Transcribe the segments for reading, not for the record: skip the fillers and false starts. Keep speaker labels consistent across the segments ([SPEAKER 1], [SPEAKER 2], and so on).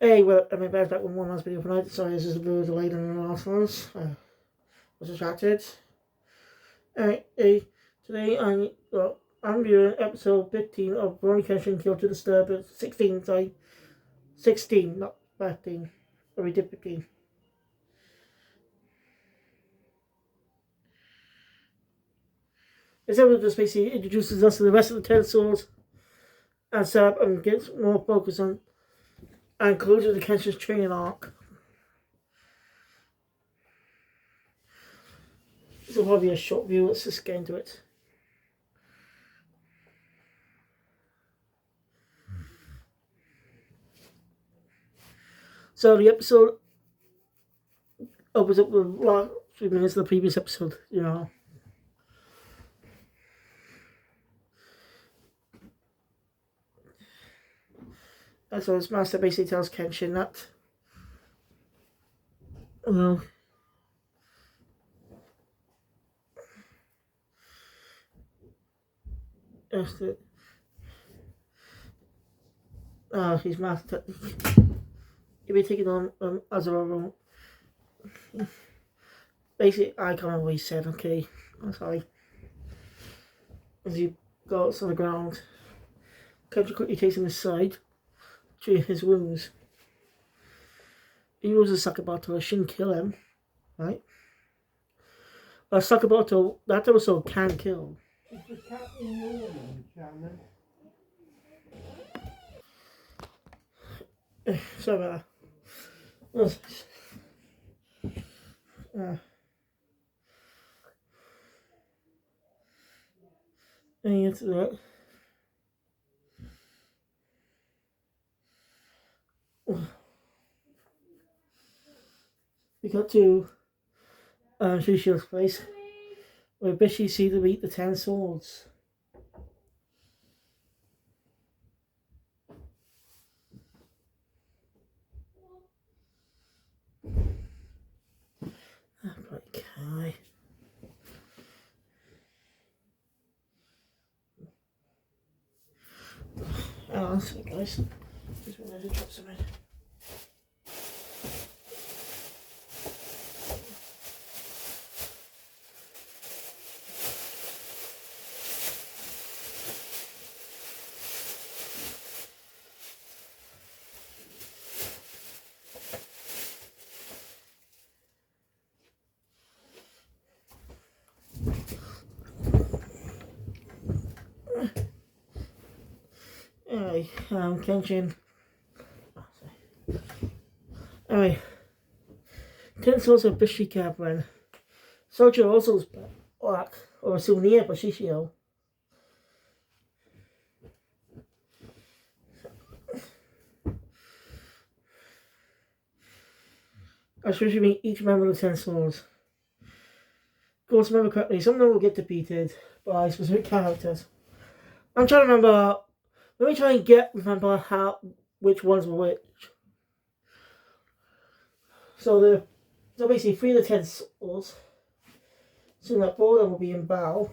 [SPEAKER 1] Hey, well, I'm back with one last video for tonight. Sorry, this is a little delayed than the last ones. Was distracted. Hey, today I'm viewing episode 15 of Rurouni Kenshin Kyoto Disturbance. 16, sorry. 16, not 15. Or we did 15. This episode just basically introduces us to the rest of the 10 swords and set up and gets more focus on and concludes the Kenshin's training arc. This will probably be a short view. Let's just get into it. So the episode opens up with the last 3 minutes of the previous episode, you know. And so his master basically tells Kenshin that, his master he'll be taking on as a role. Basically, I can't remember what he said. Okay, I'm sorry. As he goes on the ground, Kenshin quickly takes him aside, treating his wounds. He uses Sakamoto. Shouldn't kill him, right? But Sakamoto, that also can kill. Sorry about that. And it's that. We got to Shishio's place, where Bishi see to meet the 10 swords. Okay. Oh, that's it, guys. Just wanted to drop some in. Anyway, Kenshin. Anyway, 10 swords of Bishi Capran. Soldier also is black, or souvenir for Shishio. Especially meet each member of the 10 swords. Of course, remember correctly, some of them will get defeated by specific characters. I'm trying to remember. Let me try and remember which ones were which. So basically 3 of the 10 swords. So that 4 of them will be in battle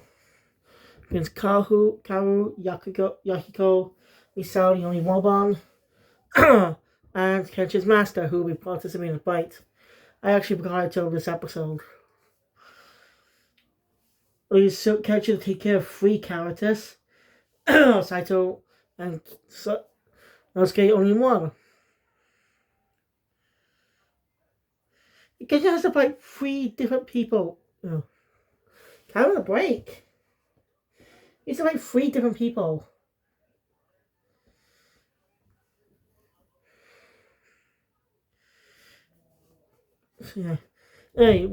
[SPEAKER 1] against Karu, Yahiko, Misao, the only Waban, and Kenshin's master, who will be participating in the fight. I actually forgot to tell this episode. We use Kenshin to take care of 3 characters. Saito and Nosuke only 1. Kenshin has to fight 3 different people. Kind of a break. He has to fight 3 different people. So, yeah. Hey,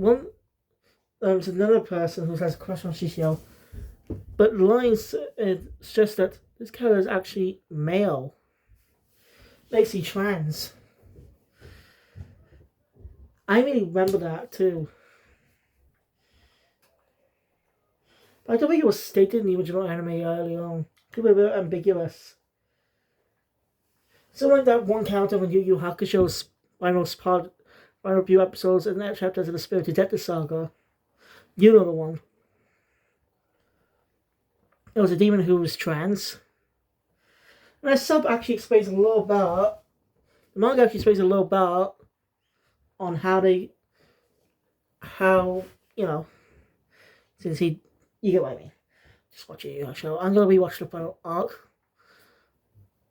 [SPEAKER 1] there's another person who has a crush on Shishio, but lines suggest that this character is actually male. Basically trans. I really remember that too. But I don't think it was stated in the original anime early on. It could be a bit ambiguous. So like that one character when Yu Yu Hakusho's final few episodes and that chapters of the Spirited Death Saga. You know the one. There was a demon who was trans. And that sub actually explains a lot about The manga actually plays a little bit on how you know, since you get what I mean. Just watch it, show. I'm gonna rewatch the final arc.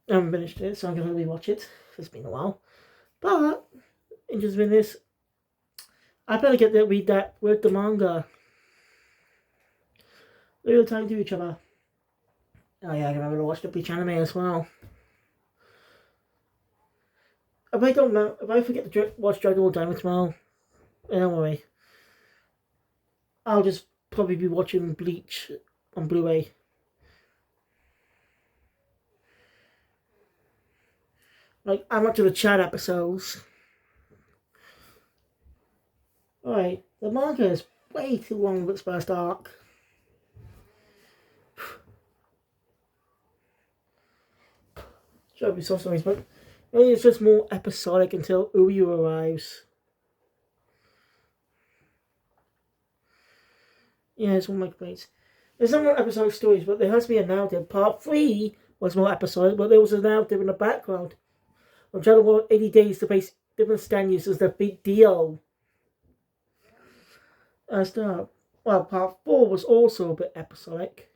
[SPEAKER 1] I haven't finished it, so I'm gonna rewatch it. It's been a while, but interesting in this, I better get to read that with the manga. Real time to each other. Oh yeah, I remember to watch the Bleach anime as well. If I don't know, if I forget to watch Dragon Ball Diamond tomorrow, don't worry. I'll just probably be watching Bleach on Blu-ray. Like, I'm up to the chat episodes. Alright, the manga is way too long with its first arc. Should be so sorry, but maybe it's just more episodic until Uyu arrives. Yeah, it's one of my complaints. There's some more episodic stories, but there has to be a narrative. Part 3 was more episodic, but there was a narrative in the background. I'm trying to work 80 days to face different stand uses the big deal. Part 4 was also a bit episodic.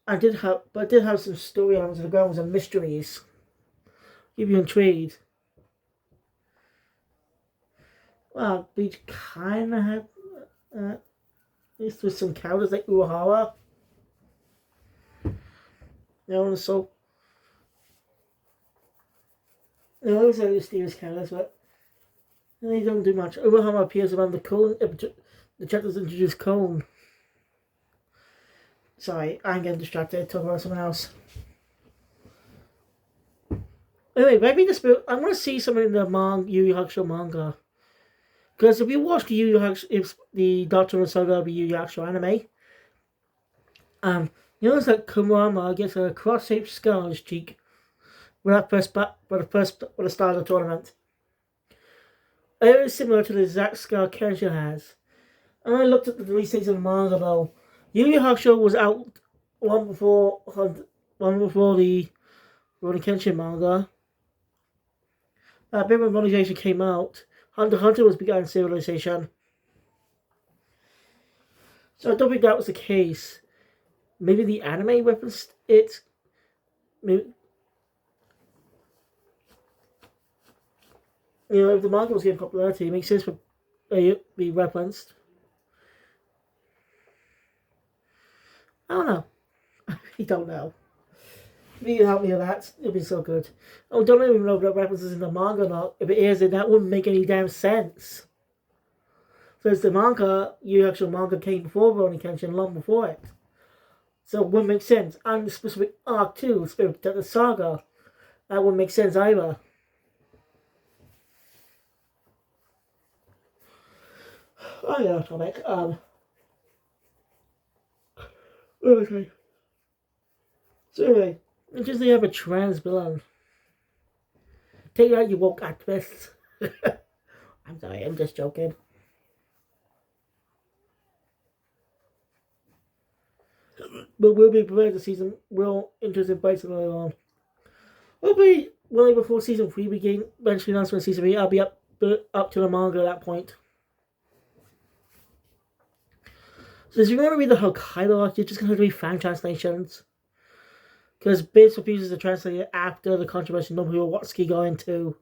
[SPEAKER 1] But it did have some storylines and the grounds and mysteries. Keep you intrigued. Well, Bleach kind of had, at least with some characters like Urahara. So. Those are mysterious characters, but they don't do much. Urahara appears around the cone. The chapters introduce Cone. Sorry, I'm getting distracted. Talk about something else. Anyway, maybe this book. I want to see something in the Yu Yu Hakusho manga. Because if you watch the Yu Yu Hakusho, if the Doctor Saga of Yu Yu Hakusho anime, you notice that Kurama gets a cross-shaped scar on his cheek with the start of the tournament. It is similar to the exact scar Kenshin has. And I looked at the release dates of the manga though. Yu Yu Hakusho was out one before the Rurouni Kenshin manga. When Civilization came out, Hunter x Hunter was begun Civilization. So I don't think that was the case. Maybe the anime referenced it. Maybe, if the manga was getting popularity, it makes sense for it to be referenced. I don't know. I really don't know. If you can help me with that, it'd be so good. I don't even know if that references in the manga or not. If it is, then that wouldn't make any damn sense. Because the manga, Yu Yu Hakusho manga came before Rurouni Kenshin, long before it. So it wouldn't make sense. And the specific arc too, Spirit of the Saga, that wouldn't make sense either. Oh yeah, topic. Okay. So anyway, just they have a trans villain. Take it out, you woke activists. I'm sorry, I'm just joking. But we'll be prepared to see some real interesting fights later on. Hopefully, before season 3 begin, eventually announcement season 3, I'll be up to the manga at that point. So if you want to read the Hokkaido arc, you're just going to read fan translations. Because Base refuses to translate it after the controversy Nobuo Watsuki got into.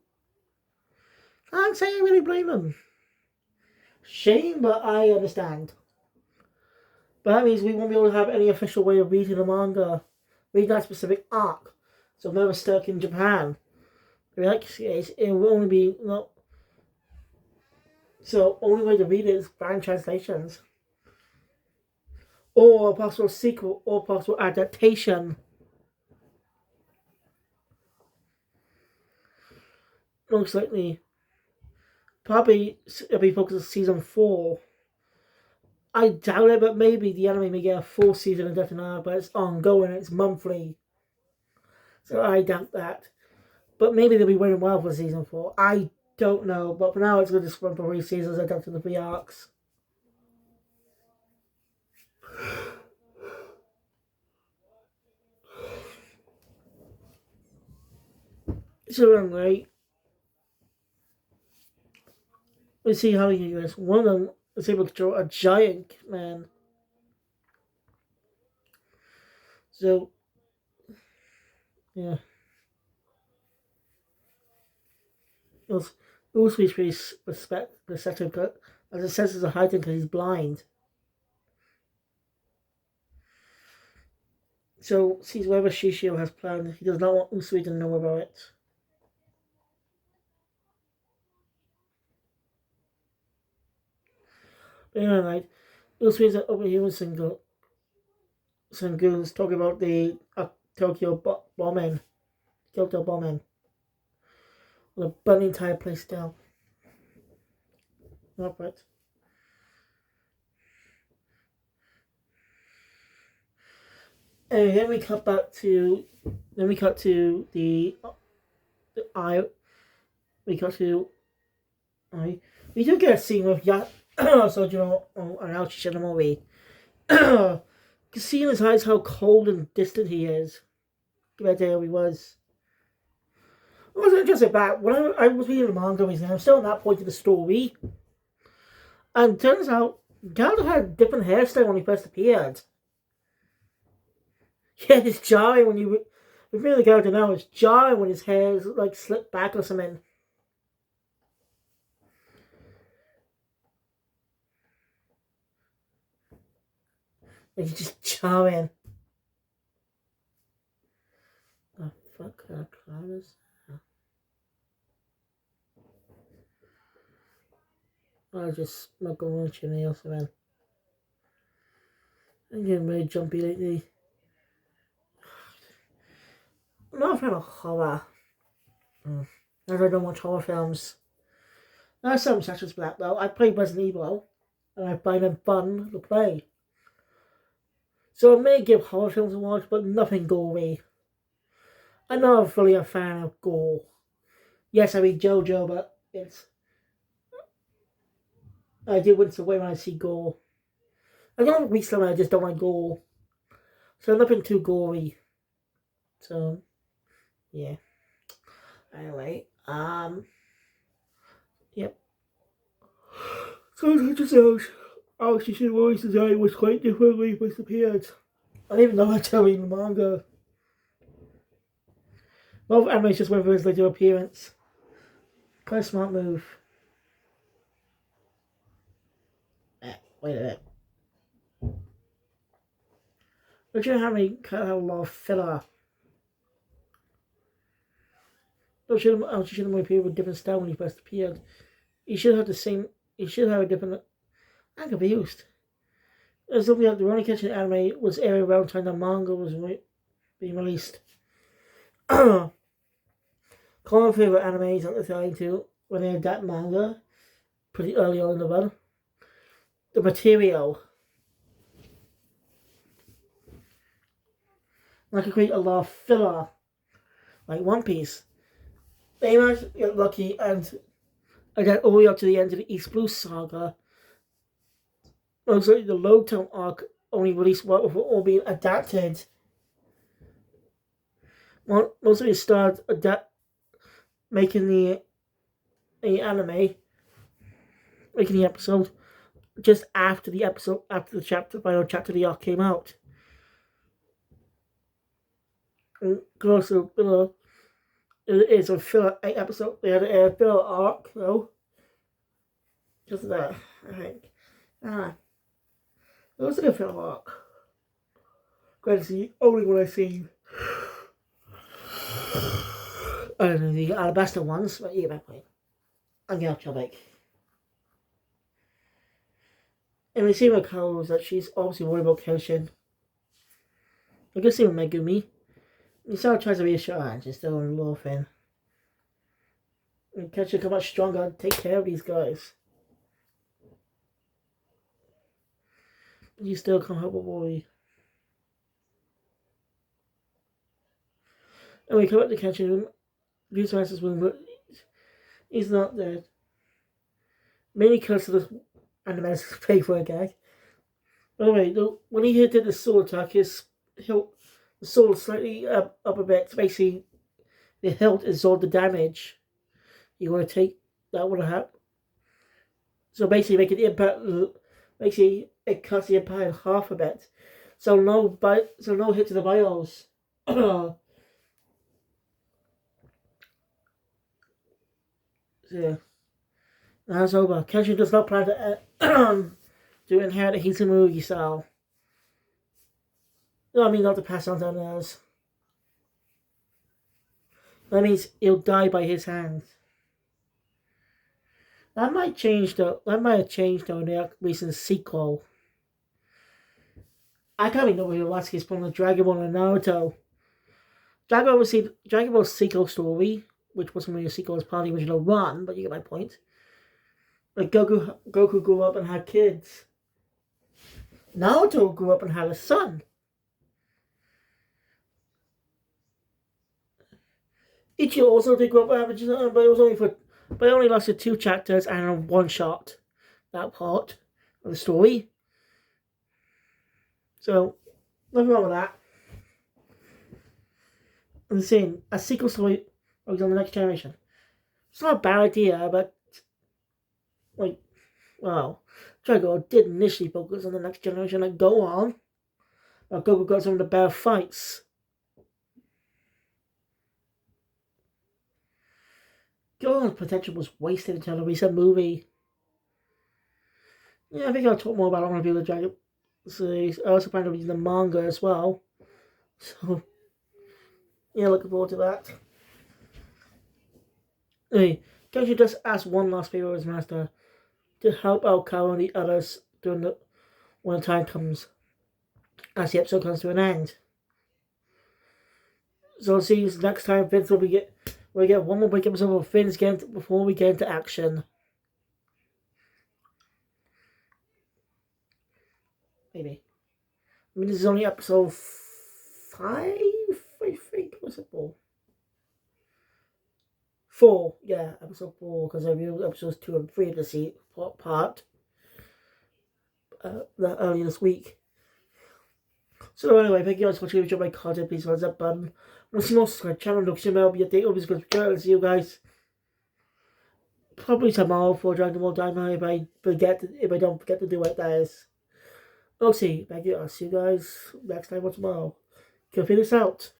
[SPEAKER 1] I can't say I really blame him. Shame, but I understand. But that means we won't be able to have any official way of reading the manga. Read that specific arc. So I'm never stuck in Japan. In that case, it will only be... So only way to read it is fan translations. Or a possible sequel or possible adaptation. Most likely. Probably it'll be focused on season 4. I doubt it, but maybe the anime may get a full season of Death and Honor, but it's ongoing, it's monthly. So I doubt that. But maybe they'll be waiting a while for season 4. I don't know, but for now it's going to just run for 3 seasons adapted to 3 arcs. So anyway, we see how he is. One of them is able to control a giant man. So, yeah. Usually pretty perceptive, but as it says, is a hiding because he's blind. So, sees whatever Shishio has planned. He does not want Usui to know about it. But anyway, Usui is overhearing some goons talking about the bombing, Kyoto bombing. The burning entire place down. Not right. And then we cut back to. Then we cut to the eye. We cut to. We do get a scene with Sojiro and Aochi Shinomori. You can see in his eyes how cold and distant he is compared to how he was. It wasn't just about when I was reading the manga recently. I'm still at that point of the story, and it turns out Galdo had a different hairstyle when he first appeared. Yeah, it's jarring when you. With me and the character now, it's jarring when his hair is like slicked back or something. It's just jarring. The fuck kind of clown is that? I just smoke a lunch in or something. I'm getting really jumpy lately. I'm not a fan of horror. I don't watch horror films. There are some such as that though. I play Resident Evil, and I find them fun to play. So I may give horror films a watch, but nothing gory. I'm not really a fan of gore. Yes, I read JoJo, but I do wince away when I see gore. I don't read something I just don't like gore. So nothing too gory. So yeah. Anyway, yep. So it just Alex Ishimori's design was quite different when he first appeared. I didn't even know until reading the manga. A lot of anime just went for his later appearance. Quite a smart move. Wait a minute. Don't you know how many kind of have a lot of filler? Don't you know how Ishimori appeared with a different style when he first appeared? He should have the same. He should have a different. I'm confused. It's looking like the Rurouni Kenshin anime was airing around the time the manga was being released. Common favorite animes at the time too, when they adapt manga pretty early on in the run. The material. I could create a lot of filler, like One Piece. They might get lucky and get all the way up to the end of the East Blue saga. Also, the Lowtown arc only released well before all being adapted. Most of it started making the anime, making the episode just after the final chapter of the arc came out. And also, it's a filler 8 episode. They had a filler arc though. Just that, I think. It was a good filler arc. Glad to see only one I've seen. I don't know the Alabasta ones, but you get my point. I'm getting off topic. And we see with Carol is that she's obviously worried about Kenshin. I can see with Megumi. Misao tries to reassure her and she's still in love thing. And Kenshin come much stronger and take care of these guys. You still can't help but worry. And we come up to Kenshin room. Bruce Master's room, but he's not dead. Mainly because of the animated paper gag. By the way, when he did the sword attack, the sword slightly up a bit, basically the hilt absorb the damage. You want to take that would have. So basically, make it impact. Basically, it cuts the impact in half a bit. So no hit to the bios. Yeah, that's over. Kenshin does not plan to inherit the Hisamugi style. No, I mean not to pass on to others. That means he'll die by his hands. That might change though. That might have changed though in the recent sequel. I can't even know where Latsuki's from the Dragon Ball and Naruto. Dragon Ball sequel story, which wasn't really a sequel as part of the original run, but you get my point. Like Goku grew up and had kids. Naruto grew up and had a son. Ichigo also did grow up and have a son, but it only lasted 2 chapters and a 1 shot. That part of the story. So nothing wrong with that. I'm saying a sequel story on the next generation. It's not a bad idea, but like, well, Dragon did initially focus on the next generation and go on. But Goku got some of the better fights. Goku's potential was wasted until the recent movie. Yeah, I think I'll talk more about it when I do the Dragon series. I also plan to read the manga as well. So, yeah, looking forward to that. Anyway, Kenshin just asked one last favor of his master to help out Kao and the others when the time comes, as the episode comes to an end. So see you next time. Vince will get one more break episode of Vince again before we get into action. Maybe. I mean, this is only episode 5, I think. Was it 4? 4, yeah, episode 4, because I reviewed episodes 2 and 3 of the part earlier this week. So anyway, thank you guys for watching. If you enjoyed my content, please hit that button. Want to see more, subscribe to the channel, notification bell, be updated. Always good to see you guys. Probably tomorrow for Dragon Ball Dynamite if I don't forget to do it, that is. Okay, thank you. I'll see you guys next time or tomorrow. Can finish this out.